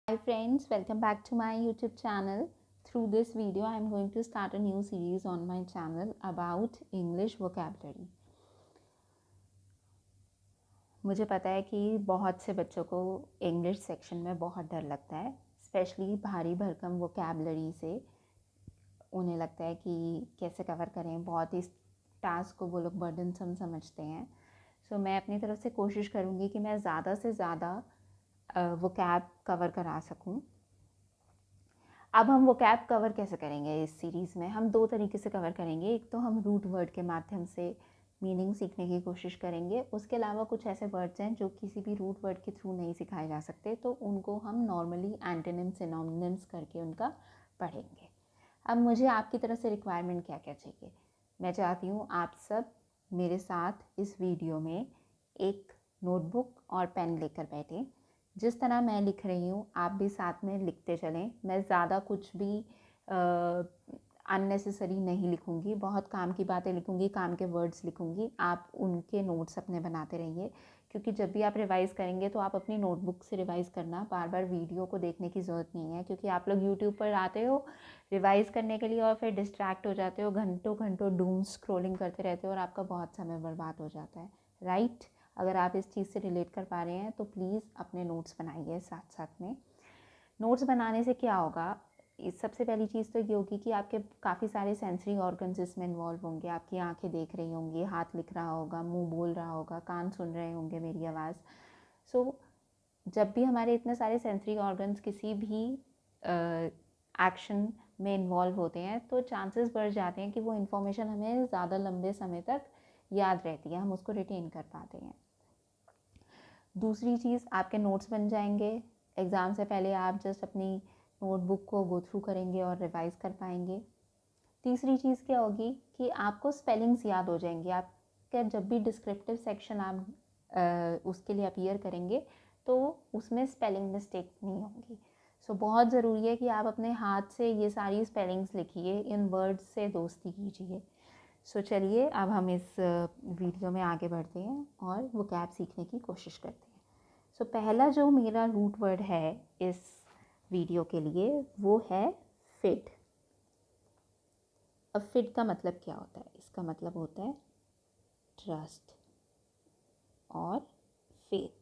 Hi friends, welcome back to my YouTube channel. Through this video, I am going to start a new series on my channel about English vocabulary. मुझे पता है कि बहुत से बच्चों को English section में बहुत डर लगता है, स्पेशली भारी भरकम वोकैबुलरी से उन्हें लगता है कि कैसे कवर करें, बहुत इस टास्क को वो लोग बर्डनसम समझते हैं. सो मैं अपनी तरफ से कोशिश करूँगी कि मैं ज़्यादा से ज़्यादा वोकैब कवर करा सकूँ. अब हम वोकैब कवर कैसे करेंगे इस सीरीज़ में? हम दो तरीके से कवर करेंगे. एक तो हम रूट वर्ड के माध्यम से मीनिंग सीखने की कोशिश करेंगे. उसके अलावा कुछ ऐसे वर्ड्स हैं जो किसी भी रूट वर्ड के थ्रू नहीं सिखाए जा सकते, तो उनको हम नॉर्मली एंटोनिम्स सिनोनिम्स करके उनका पढ़ेंगे. अब मुझे आपकी तरफ से रिक्वायरमेंट क्या क्या चाहिए? मैं चाहती हूँ आप सब मेरे साथ इस वीडियो में एक नोटबुक और पेन लेकर बैठें. जिस तरह मैं लिख रही हूँ आप भी साथ में लिखते चलें. मैं ज़्यादा कुछ भी अननेसेसरी नहीं लिखूँगी. बहुत काम की बातें लिखूँगी, काम के वर्ड्स लिखूँगी. आप उनके नोट्स अपने बनाते रहिए, क्योंकि जब भी आप रिवाइज़ करेंगे तो आप अपनी नोटबुक से रिवाइज़ करना. बार बार वीडियो को देखने की ज़रूरत नहीं है, क्योंकि आप लोग यूट्यूब पर आते हो रिवाइज़ करने के लिए और फिर डिस्ट्रैक्ट हो जाते हो, घंटों घंटों डूम स्क्रॉलिंग करते रहते हो और आपका बहुत समय बर्बाद हो जाता है. राइट? अगर आप इस चीज़ से रिलेट कर पा रहे हैं तो प्लीज़ अपने नोट्स बनाइए साथ साथ में. नोट्स बनाने से क्या होगा? सबसे पहली चीज़ तो ये होगी कि आपके काफ़ी सारे सेंसरी ऑर्गन्स इसमें इन्वॉल्व होंगे. आपकी आंखें देख रही होंगी, हाथ लिख रहा होगा, मुंह बोल रहा होगा, कान सुन रहे होंगे मेरी आवाज़. सो जब भी हमारे इतने सारे सेंसरी ऑर्गन्स किसी भी एक्शन में इन्वॉल्व होते हैं तो चांसेस बढ़ जाते हैं कि वो इन्फॉर्मेशन हमें ज़्यादा लंबे समय तक याद रहती है, हम उसको रिटेन कर पाते हैं. दूसरी चीज़, आपके नोट्स बन जाएंगे. एग्ज़ाम से पहले आप जस्ट अपनी नोटबुक को गो थ्रू करेंगे और रिवाइज़ कर पाएंगे. तीसरी चीज़ क्या होगी कि आपको स्पेलिंग्स याद हो जाएंगी. आपका जब भी डिस्क्रिप्टिव सेक्शन आप उसके लिए अपीयर करेंगे तो उसमें स्पेलिंग मिस्टेक नहीं होंगी. सो बहुत ज़रूरी है कि आप अपने हाथ से ये सारी स्पेलिंग्स लिखिए, इन वर्ड्स से दोस्ती कीजिए. सो चलिए अब हम इस वीडियो में आगे बढ़ते हैं और वोकैब सीखने की कोशिश करते हैं. सो पहला जो मेरा रूट वर्ड है इस वीडियो के लिए वो है फिट. अब फिट का मतलब क्या होता है? इसका मतलब होता है ट्रस्ट और फेथ.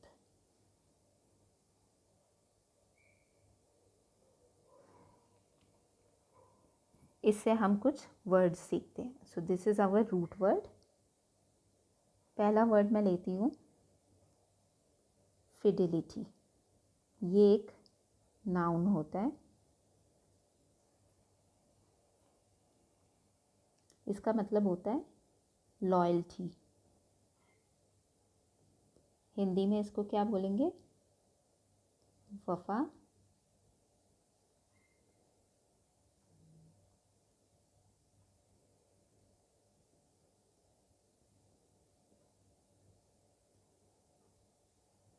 इससे हम कुछ वर्ड्स सीखते हैं. So this is our root word. पहला वर्ड मैं लेती हूँ फिडिलिटी. ये एक नाउन होता है. इसका मतलब होता है लॉयल्टी. हिंदी में इसको क्या बोलेंगे? वफा.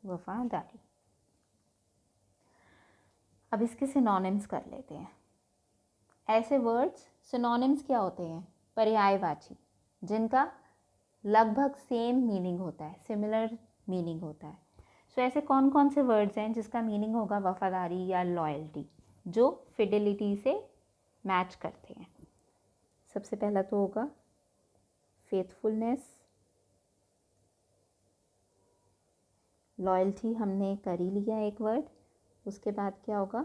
वफादारी. अब इसके सिनोनिम्स कर लेते हैं. ऐसे वर्ड्स सिनोनिम्स क्या होते हैं? पर्यायवाची, जिनका लगभग सेम मीनिंग होता है, सिमिलर मीनिंग होता है. सो ऐसे कौन कौन से वर्ड्स हैं जिसका मीनिंग होगा वफादारी या लॉयल्टी, जो फिडिलिटी से मैच करते हैं? सबसे पहला तो होगा फेथफुलनेस. लॉयल्टी हमने कर ही लिया एक वर्ड. उसके बाद क्या होगा?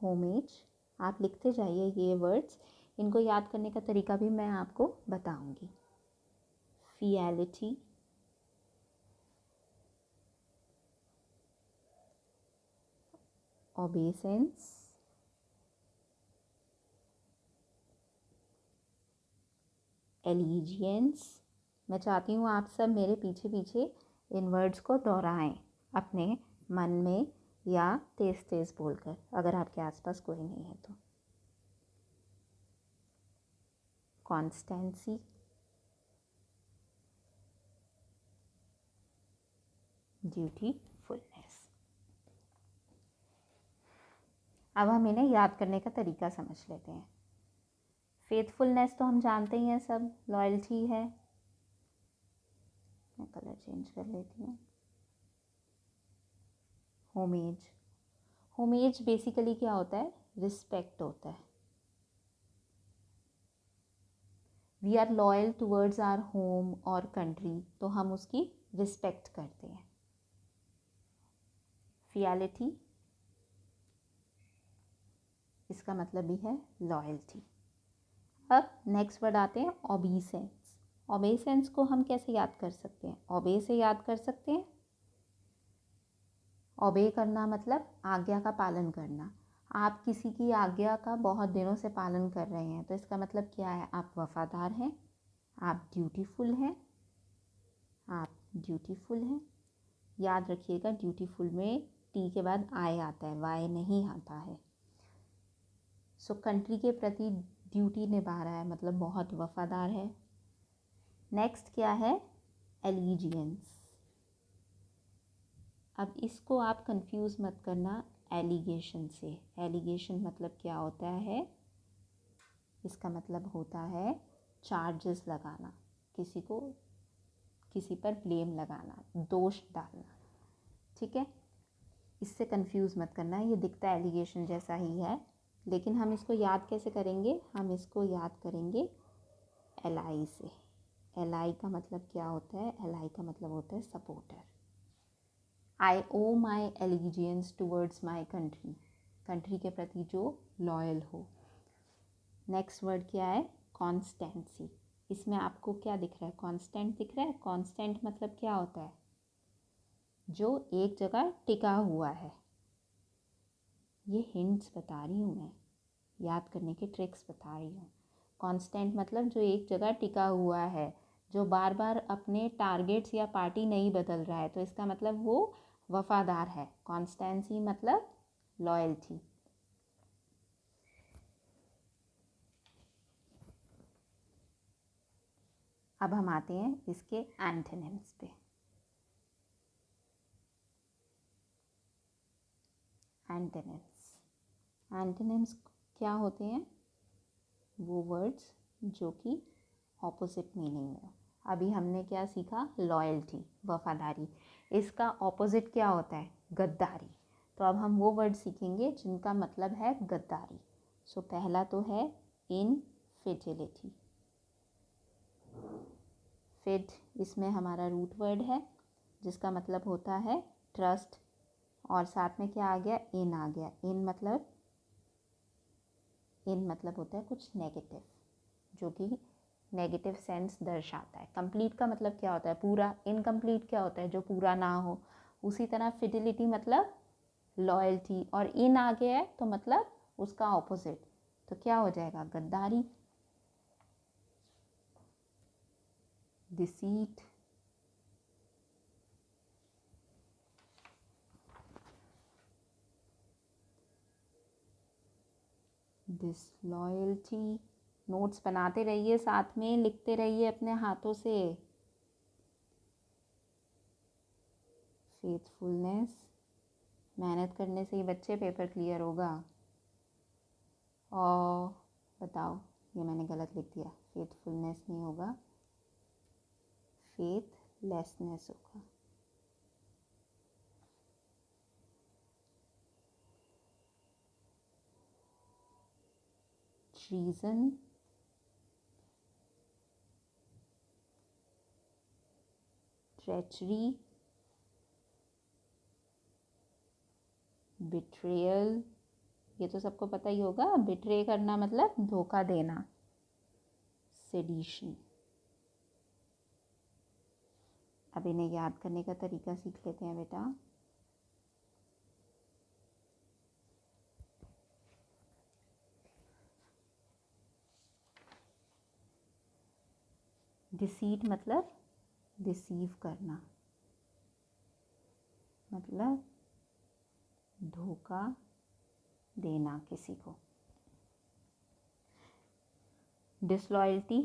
होमेज. आप लिखते जाइए ये वर्ड्स, इनको याद करने का तरीका भी मैं आपको बताऊंगी. फियलिटी. ओबेसेंस. एलिजियंस. मैं चाहती हूँ आप सब मेरे पीछे पीछे इन वर्ड्स को दोहराएं अपने मन में या तेज़ तेज़ बोलकर, अगर आपके आसपास कोई नहीं है तो. कॉन्स्टेंसी. ड्यूटीफुलनेस. अब हम इन्हें याद करने का तरीका समझ लेते हैं. फेथफुलनेस तो हम जानते ही हैं सब, लॉयल्टी है. मैं कलर चेंज कर लेती हूँ. होमेज. होमेज बेसिकली क्या होता है? रिस्पेक्ट होता है। We are loyal towards our home और कंट्री, तो हम उसकी रिस्पेक्ट करते हैं। फियलिटी, इसका मतलब भी है लॉयल्टी। अब नेक्स्ट वर्ड आते हैं ओबीसेंस। ओबेसेंस को हम कैसे याद कर सकते हैं? ओबे से याद कर सकते हैं। ओबे करना मतलब आज्ञा का पालन करना। आप किसी की आज्ञा का बहुत दिनों से पालन कर रहे हैं, तो इसका मतलब क्या है? आप वफादार हैं, आप ड्यूटीफुल हैं, आप ड्यूटीफुल हैं। याद रखिएगा, ड्यूटीफुल में टी के बाद आई आता है, वाई नहीं आता है। सो कंट्री के प्रति ड्यूटी निभा रहा है, मतलब बहुत वफादार है। नेक्स्ट क्या है? एलिजियंस। अब इसको आप कंफ्यूज मत करना एलिगेशन से। एलिगेशन मतलब क्या होता है? इसका मतलब होता है चार्जेस लगाना, किसी को किसी पर ब्लेम लगाना, दोष डालना, ठीक है? इससे कंफ्यूज मत करना, ये दिखता एलिगेशन जैसा ही है, लेकिन हम इसको याद कैसे करेंगे? हम इसको याद करेंगे एलाई से। एलाई का मतलब क्या होता है? एलाई का मतलब होता है supporter. I owe my allegiance towards my country, country के प्रति जो लॉयल हो। नेक्स्ट वर्ड क्या है? कॉन्स्टेंसी। इसमें आपको क्या दिख रहा है? कॉन्स्टेंट दिख रहा है। कॉन्स्टेंट मतलब क्या होता है? जो एक जगह टिका हुआ है। ये हिंट्स बता रही हूँ मैं, याद करने के ट्रिक्स बता रही हूँ। कॉन्स्टेंट मतलब जो एक जगह टिका हुआ है, जो बार बार अपने टारगेट्स या पार्टी नहीं बदल रहा है, तो इसका मतलब वो वफादार है। कॉन्स्टेंसी मतलब लॉयल्टी। अब हम आते हैं इसके एंटोनिम्स पे। एंटोनिम्स, एंटोनिम्स क्या होते हैं? वो वर्ड्स जो कि ऑपोजिट मीनिंग में। अभी हमने क्या सीखा? लॉयल्टी, वफादारी। इसका ऑपोजिट क्या होता है? गद्दारी। तो अब हम वो वर्ड सीखेंगे जिनका मतलब है गद्दारी। सो पहला तो है इनफिडिलिटी। फिड इसमें हमारा रूट वर्ड है, जिसका मतलब होता है ट्रस्ट, और साथ में क्या आ गया? इन आ गया। इन मतलब होता है कुछ नेगेटिव, जो कि नेगेटिव सेंस दर्शाता है। कंप्लीट का मतलब क्या होता है? पूरा। इनकम्प्लीट क्या होता है? जो पूरा ना हो। उसी तरह फिडिलिटी मतलब लॉयल्टी, और इन आ गया है तो मतलब उसका ऑपोजिट, तो क्या हो जाएगा? गद्दारी, डिसीट, डिसलॉयल्टी। नोट्स बनाते रहिए, साथ में लिखते रहिए अपने हाथों से। फेथफुलनेस, मेहनत करने से ही बच्चे पेपर क्लियर होगा। और बताओ, ये मैंने गलत लिख दिया, फेथफुलनेस नहीं होगा, फेथलेसनेस होगा। ट्रीजन, ट्रेचरी, बिट्रेयल, ये तो सबको पता ही होगा, बिट्रे करना मतलब धोखा देना। सेडिशन। अब इन्हें याद करने का तरीका सीख लेते हैं बेटा। डिसीट मतलब डिसीव करना, मतलब धोखा देना किसी को। डिसलॉयल्टी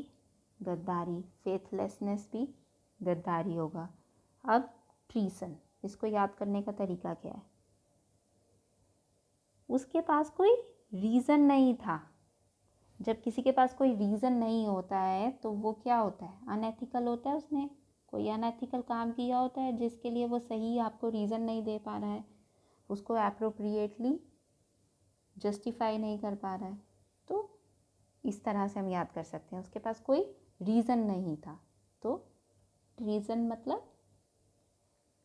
गद्दारी, फेथलेसनेस भी गद्दारी होगा। अब ट्रीसन, इसको याद करने का तरीका क्या है? उसके पास कोई रीज़न नहीं था। जब किसी के पास कोई रीज़न नहीं होता है तो वो क्या होता है? अनएथिकल होता है। उसने कोई अनएथिकल काम किया होता है जिसके लिए वो सही आपको रीज़न नहीं दे पा रहा है, उसको एप्रोप्रिएटली जस्टिफाई नहीं कर पा रहा है, तो इस तरह से हम याद कर सकते हैं। उसके पास कोई रीज़न नहीं था, तो रीज़न मतलब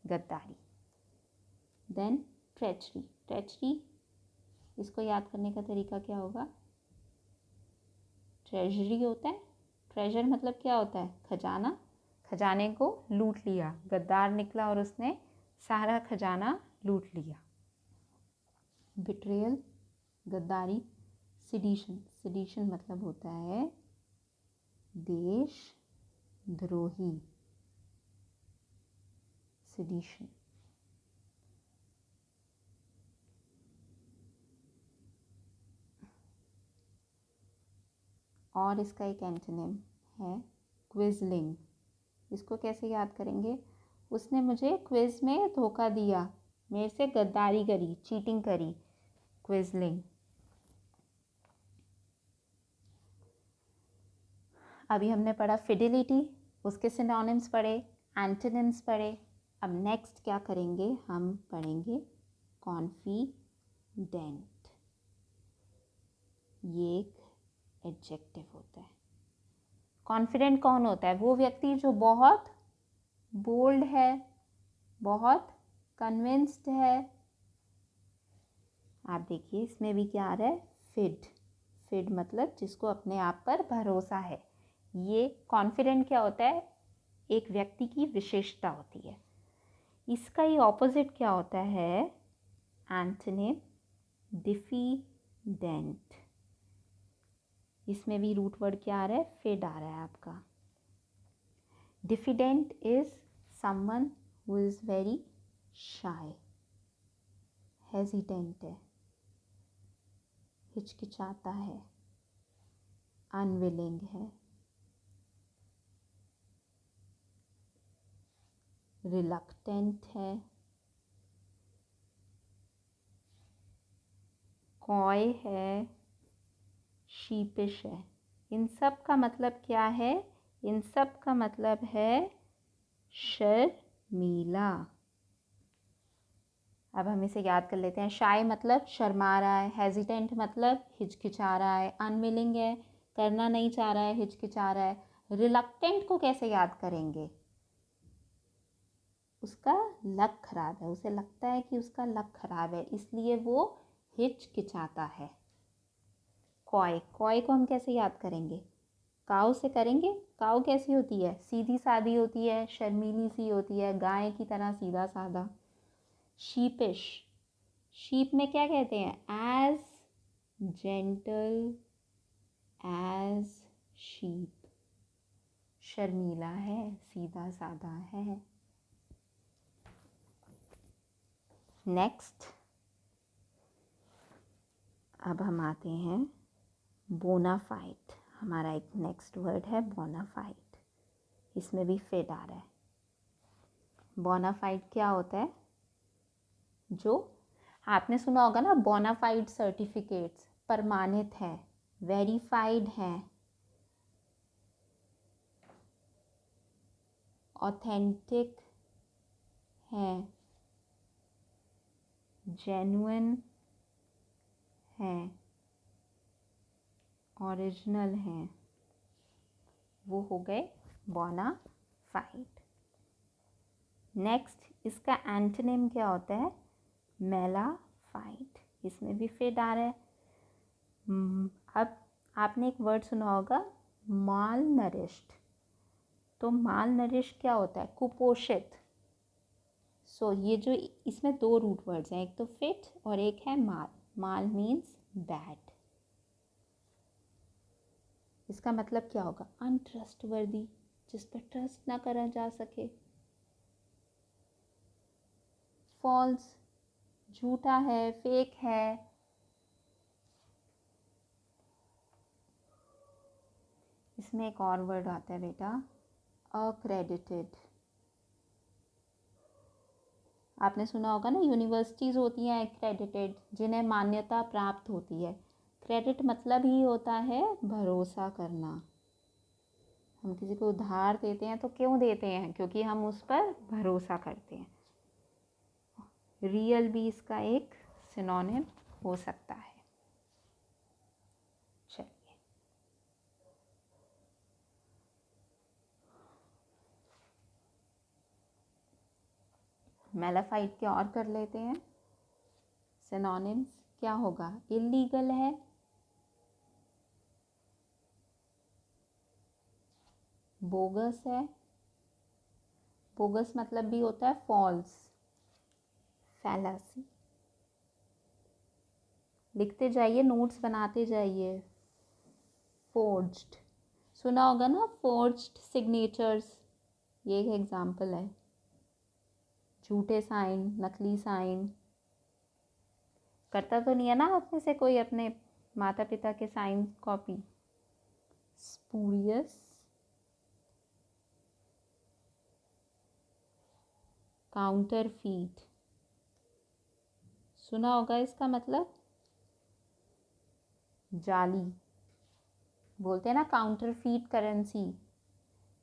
गद्दारी। देन ट्रेचरी, ट्रेचरी इसको याद करने का तरीका क्या होगा? ट्रेजरी होता है, ट्रेजर मतलब क्या होता है? खजाना, खजाने को लूट लिया, गद्दार निकला और उसने सारा खजाना लूट लिया। बिट्रेयल गद्दारी। सिडिशन, सिडिशन मतलब होता है देशद्रोही, सिडिशन। और इसका एक एंटोनिम है क्विज़लिंग। इसको कैसे याद करेंगे? उसने मुझे क्विज़ में धोखा दिया, मेरे से गद्दारी करी, चीटिंग करी, क्विज़लिंग। अभी हमने पढ़ा फिडिलिटी, उसके सिनोनिम्स पढ़े, एंटोनिम्स पढ़े। अब नेक्स्ट क्या करेंगे? हम पढ़ेंगे कॉन्फिडेंट। ये एक एडजेक्टिव होता है। कॉन्फिडेंट कौन होता है? वो व्यक्ति जो बहुत बोल्ड है, बहुत कन्विंस्ड है। आप देखिए इसमें भी क्या आ रहा है? फिड। फिड मतलब जिसको अपने आप पर भरोसा है। ये कॉन्फिडेंट क्या होता है? एक व्यक्ति की विशेषता होती है। इसका ही ऑपोजिट क्या होता है? Antonym diffident. इसमें भी रूट वर्ड क्या आ रहा है? फिड आ रहा है आपका। Diffident is someone who is very shy, hesitant है, हिचकिचाता है, अनविलिंग है, रिलक्टेंट है, कॉय है, शीपिश है। इन सब का मतलब क्या है? इन सब का मतलब है शर्मीला। अब हम इसे याद कर लेते हैं। शाय मतलब शर्मा रहा है, हेजिटेंट मतलब हिचकिचा रहा है, अनविलिंग है, करना नहीं चाह रहा है, हिचकिचा रहा है। रिलक्टेंट को कैसे याद करेंगे? उसका लक खराब है, उसे लगता है कि उसका लक खराब है, इसलिए वो हिचकिचाता है। कॉय, कॉय को हम कैसे याद करेंगे? काऊ से करेंगे। काऊ कैसी होती है? सीधी सादी होती है, शर्मीली सी होती है, गाय की तरह सीधा साधा। शीपिश, शीप में क्या कहते हैं? एज जेंटल एज शीप, शर्मीला है, सीधा साधा है। नेक्स्ट अब हम आते हैं बोनाफाइड। हमारा एक नेक्स्ट वर्ड है बोनाफाइड। इसमें भी फिड आ रहा है। बोनाफाइड क्या होता है? जो आपने सुना होगा ना, बोनाफाइड सर्टिफिकेट्स प्रमाणित है, वेरीफाइड है, ऑथेंटिक है, जेन्युइन है, ओरिजिनल है, वो हो गए बोनाफाइड। नेक्स्ट इसका एंटोनिम क्या होता है? मेलाफाइड। इसमें भी फिड आ रहा है। अब आपने एक वर्ड सुना होगा माल नरिश्ड। तो माल नरिश्ड क्या होता है? कुपोषित। सो ये जो इसमें दो रूट वर्ड्स हैं, एक तो फिट और एक है माल। माल मीन्स बैड। इसका मतलब क्या होगा? अनट्रस्टवर्दी, जिस पर ट्रस्ट ना करा जा सके। फॉल्स, झूठा है, फेक है। इसमें एक और वर्ड आता है बेटा, अक्रेडिटेड। आपने सुना होगा ना, यूनिवर्सिटीज़ होती हैं एक्रेडिटेड, जिन्हें मान्यता प्राप्त होती है। क्रेडिट मतलब ही होता है भरोसा करना। हम किसी को उधार देते हैं तो क्यों देते हैं? क्योंकि हम उस पर भरोसा करते हैं। रियल भी इसका एक सिनोनिम हो सकता है। मेलाफाइट के और कर लेते हैं सिनोनिम्स। क्या होगा? इलीगल है, बोगस है, बोगस मतलब भी होता है फॉल्स, फैलासी। लिखते जाइए, नोट्स बनाते जाइए। फोर्ज्ड, सुना होगा ना, फोर्ज्ड सिग्नेचर्स, ये एक एग्जाम्पल है। झूठे साइन, नकली साइन। करता तो नहीं है ना आप में से कोई अपने माता पिता के साइन कॉपी? स्पूरियस, काउंटरफीट, सुना होगा इसका मतलब जाली। बोलते हैं ना काउंटरफीट करेंसी,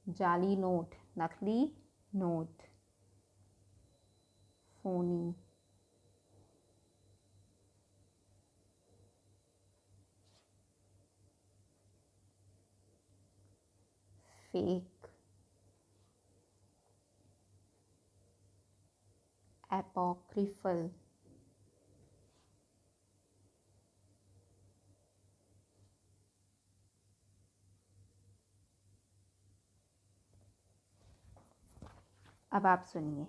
जाली नोट, नकली नोट। फोनी, फेक, एपोक्रिफल, अब आप सुनिए,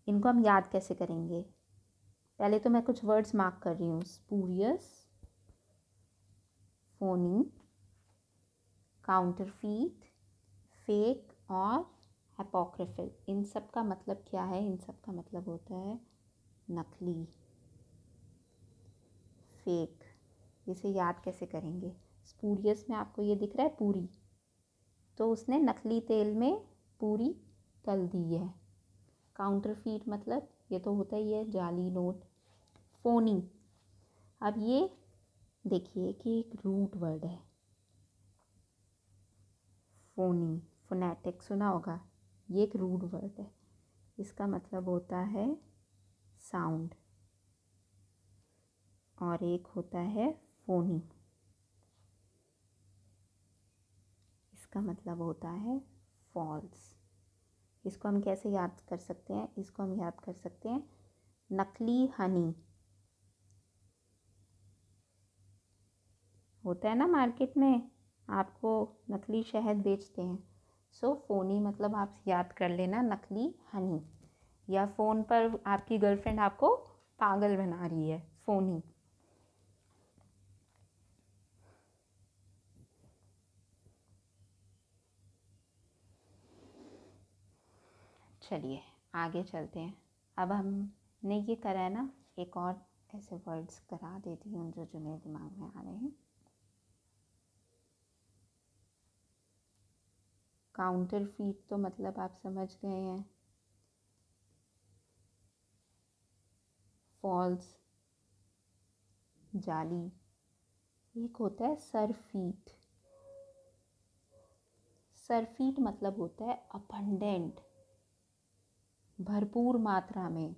इनको हम याद कैसे करेंगे। पहले तो मैं कुछ वर्ड्स मार्क कर रही हूँ। स्पूरियस, फोनी, काउंटरफीट, फेक और एपोक्रिफल। इन सब का मतलब क्या है? इन सब का मतलब होता है नकली, फेक। इसे याद कैसे करेंगे? स्पूरियस में आपको ये दिख रहा है पूरी, तो उसने नकली तेल में पूरी तल दी है। काउंटरफीट मतलब ये तो होता ही है, जाली नोट। फोनी, अब ये देखिए कि एक रूट वर्ड है, फोनी, फोनेटिक सुना होगा, ये एक रूट वर्ड है। इसका मतलब होता है साउंड, और एक होता है फोनी, इसका मतलब होता है फॉल्स। इसको हम कैसे याद कर सकते हैं? इसको हम याद कर सकते हैं नकली हनी, होता है ना मार्केट में, आपको नकली शहद बेचते हैं। सो फोनी मतलब आप याद कर लेना नकली हनी, या फ़ोन पर आपकी गर्लफ्रेंड आपको पागल बना रही है, फोनी। चलिए आगे चलते हैं। अब हमने ये करा है ना, एक और ऐसे वर्ड्स करा देती हूँ जो मेरे दिमाग में आ रहे हैं। काउंटरफीट तो मतलब आप समझ गए हैं, फॉल्स, जाली। एक होता है सरफीट, सरफीट मतलब होता है अबंडेंट, भरपूर मात्रा में,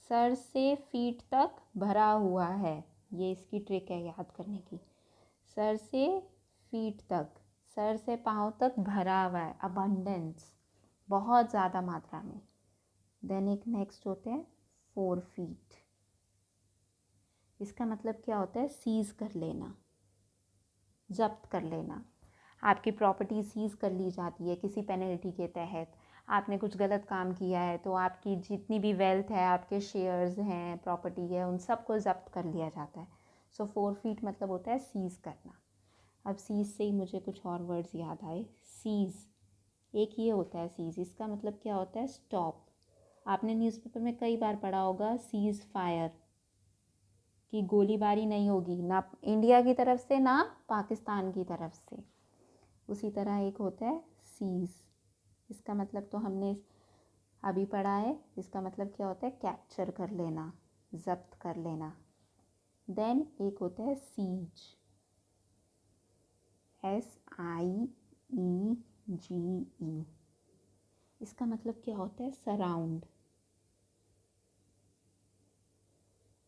सर से फीट तक भरा हुआ है। ये इसकी ट्रिक है याद करने की। सर से फीट तक, सर से पाँव तक भरा हुआ है, अबंडेंस, बहुत ज़्यादा मात्रा में। देन एक नेक्स्ट होते हैं 4 फीट। इसका मतलब क्या होता है? सीज कर लेना, जब्त कर लेना। आपकी प्रॉपर्टी सीज़ कर ली जाती है किसी पेनल्टी के तहत। आपने कुछ गलत काम किया है तो आपकी जितनी भी वेल्थ है, आपके शेयर्स हैं, प्रॉपर्टी है, उन सबको जब्त कर लिया जाता है। सो 4 फीट मतलब होता है सीज़ करना। अब सीज़ से ही मुझे कुछ और वर्ड्स याद आए। सीज़, एक ये होता है सीज़, इसका मतलब क्या होता है? स्टॉप। आपने न्यूज़पेपर में कई बार पढ़ा होगा सीज़ फायर, कि गोलीबारी नहीं होगी, ना इंडिया की तरफ से ना पाकिस्तान की तरफ से। उसी तरह एक होता है सीज़, इसका मतलब तो हमने अभी पढ़ा है। इसका मतलब क्या होता है? कैप्चर कर लेना, जब्त कर लेना। देन एक होता है सीज, SIEGE। इसका मतलब क्या होता है? सराउंड,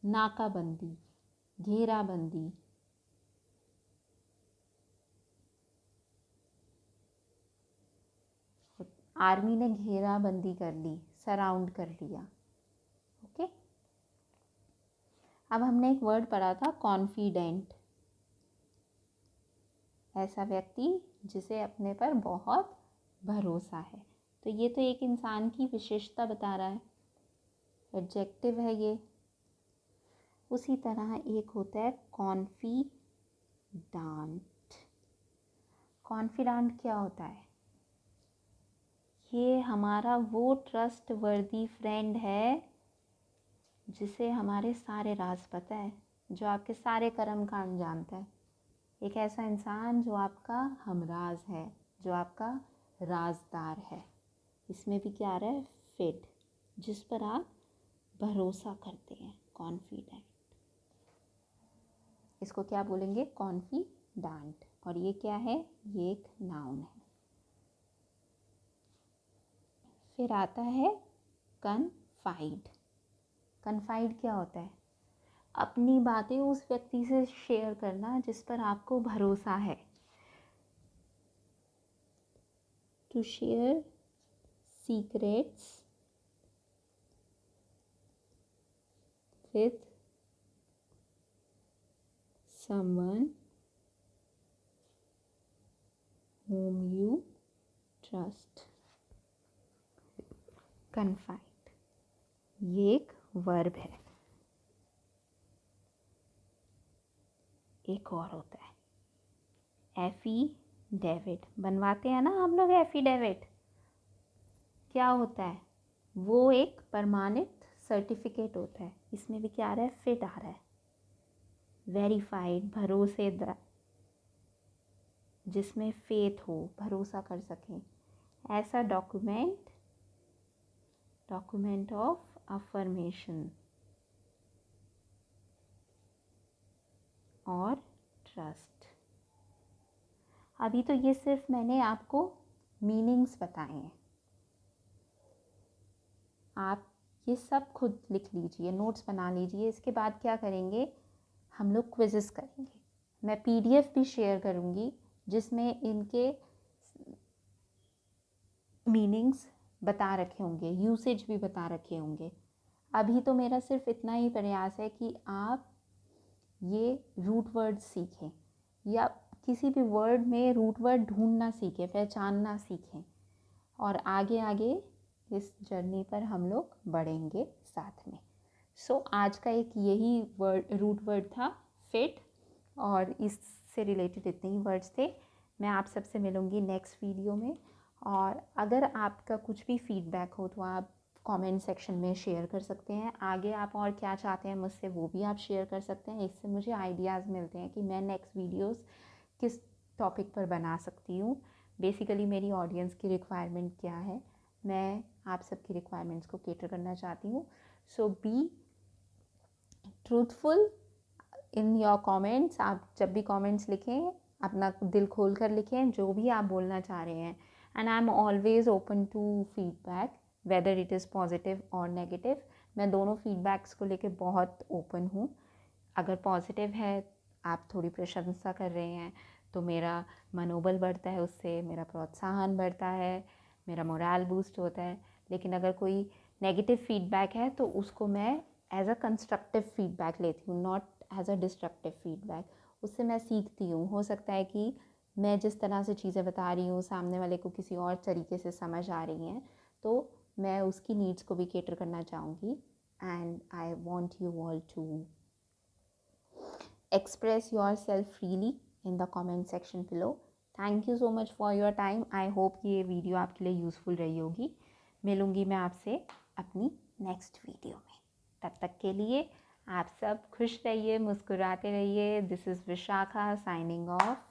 नाकाबंदी, घेराबंदी। आर्मी ने घेराबंदी कर ली, सराउंड कर लिया। ओके, अब हमने एक वर्ड पढ़ा था कॉन्फिडेंट, ऐसा व्यक्ति जिसे अपने पर बहुत भरोसा है। तो ये तो एक इंसान की विशेषता बता रहा है, एडजेक्टिव है ये। उसी तरह एक होता है कॉन्फिडेंट। कॉन्फिडेंट क्या होता है? ये हमारा वो ट्रस्ट वर्दी फ्रेंड है जिसे हमारे सारे राज पता है, जो आपके सारे कर्म कांड जानता है। एक ऐसा इंसान जो आपका हमराज है, जो आपका राजदार है। इसमें भी क्या आ रहा है? फिट, जिस पर आप भरोसा करते हैं, कॉन्फिडेंट। इसको क्या बोलेंगे? कॉन्फिडेंट। और ये क्या है? ये एक नाउन है। फिर आता है कन्फाइड। कन्फाइड क्या होता है? अपनी बातें उस व्यक्ति से शेयर करना जिस पर आपको भरोसा है। To share secrets with someone whom you trust. Confide, ये एक वर्ब है। एक और होता है एफिडेविट। बनवाते हैं ना हम लोग एफिडेविट। क्या होता है? वो एक प्रमाणित सर्टिफिकेट होता है। इसमें भी क्या आ रहा है? फिट आ रहा है। वेरीफाइड, भरोसेदार, जिसमें फेथ हो, भरोसा कर सकें, ऐसा डॉक्यूमेंट, डॉक्यूमेंट ऑफ अफर्मेशन और ट्रस्ट। अभी तो ये सिर्फ मैंने आपको मीनिंग्स बताए हैं, आप ये सब खुद लिख लीजिए, नोट्स बना लीजिए। इसके बाद क्या करेंगे? हम लोग क्विज़ेस करेंगे। मैं पीडीएफ भी शेयर करूँगी जिसमें इनके मीनिंग्स बता रखे होंगे, यूसेज भी बता रखे होंगे। अभी तो मेरा सिर्फ इतना ही प्रयास है कि आप ये रूट वर्ड सीखें, या किसी भी वर्ड में रूट वर्ड ढूंढना सीखें, पहचानना सीखें, और आगे आगे इस जर्नी पर हम लोग बढ़ेंगे साथ में। सो आज का एक यही रूट वर्ड था, फिट, और इससे रिलेटेड इतने ही वर्ड्स थे। मैं आप सबसे मिलूँगी नेक्स्ट वीडियो में। और अगर आपका कुछ भी फीडबैक हो तो आप कमेंट सेक्शन में शेयर कर सकते हैं। आगे आप और क्या चाहते हैं मुझसे, वो भी आप शेयर कर सकते हैं। इससे मुझे आइडियाज़ मिलते हैं कि मैं नेक्स्ट वीडियोस किस टॉपिक पर बना सकती हूँ। बेसिकली मेरी ऑडियंस की रिक्वायरमेंट क्या है, मैं आप सबकी रिक्वायरमेंट्स को केटर करना चाहती हूँ। So be truthful in your comments. आप जब भी कमेंट्स लिखें, अपना दिल खोल कर लिखें जो भी आप बोलना चाह रहे हैं। And I am always open to feedback, whether it is positive और नेगेटिव। मैं दोनों फीडबैक्स को लेके बहुत ओपन हूँ। अगर पॉजिटिव है, आप थोड़ी प्रशंसा कर रहे हैं, तो मेरा मनोबल बढ़ता है, उससे मेरा प्रोत्साहन बढ़ता है, मेरा मोरल बूस्ट होता है। लेकिन अगर कोई नेगेटिव फीडबैक है तो उसको मैं एज अ कंस्ट्रक्टिव फीडबैक लेती हूँ, not as a destructive feedback. उससे मैं सीखती हूँ। हो सकता है कि मैं जिस तरह से चीज़ें बता रही हूँ सामने वाले को किसी और तरीके से समझ आ रही हैं, तो मैं उसकी नीड्स को भी केटर करना चाहूँगी। And I want you all to express yourself freely in the comment section below. Thank you so much for your time. I hope ये वीडियो आपके लिए यूज़फुल रही होगी। मिलूँगी मैं आपसे अपनी नेक्स्ट वीडियो में। तब तक के लिए आप सब खुश रहिए, मुस्कुराते रहिए। This is Vishakha signing off.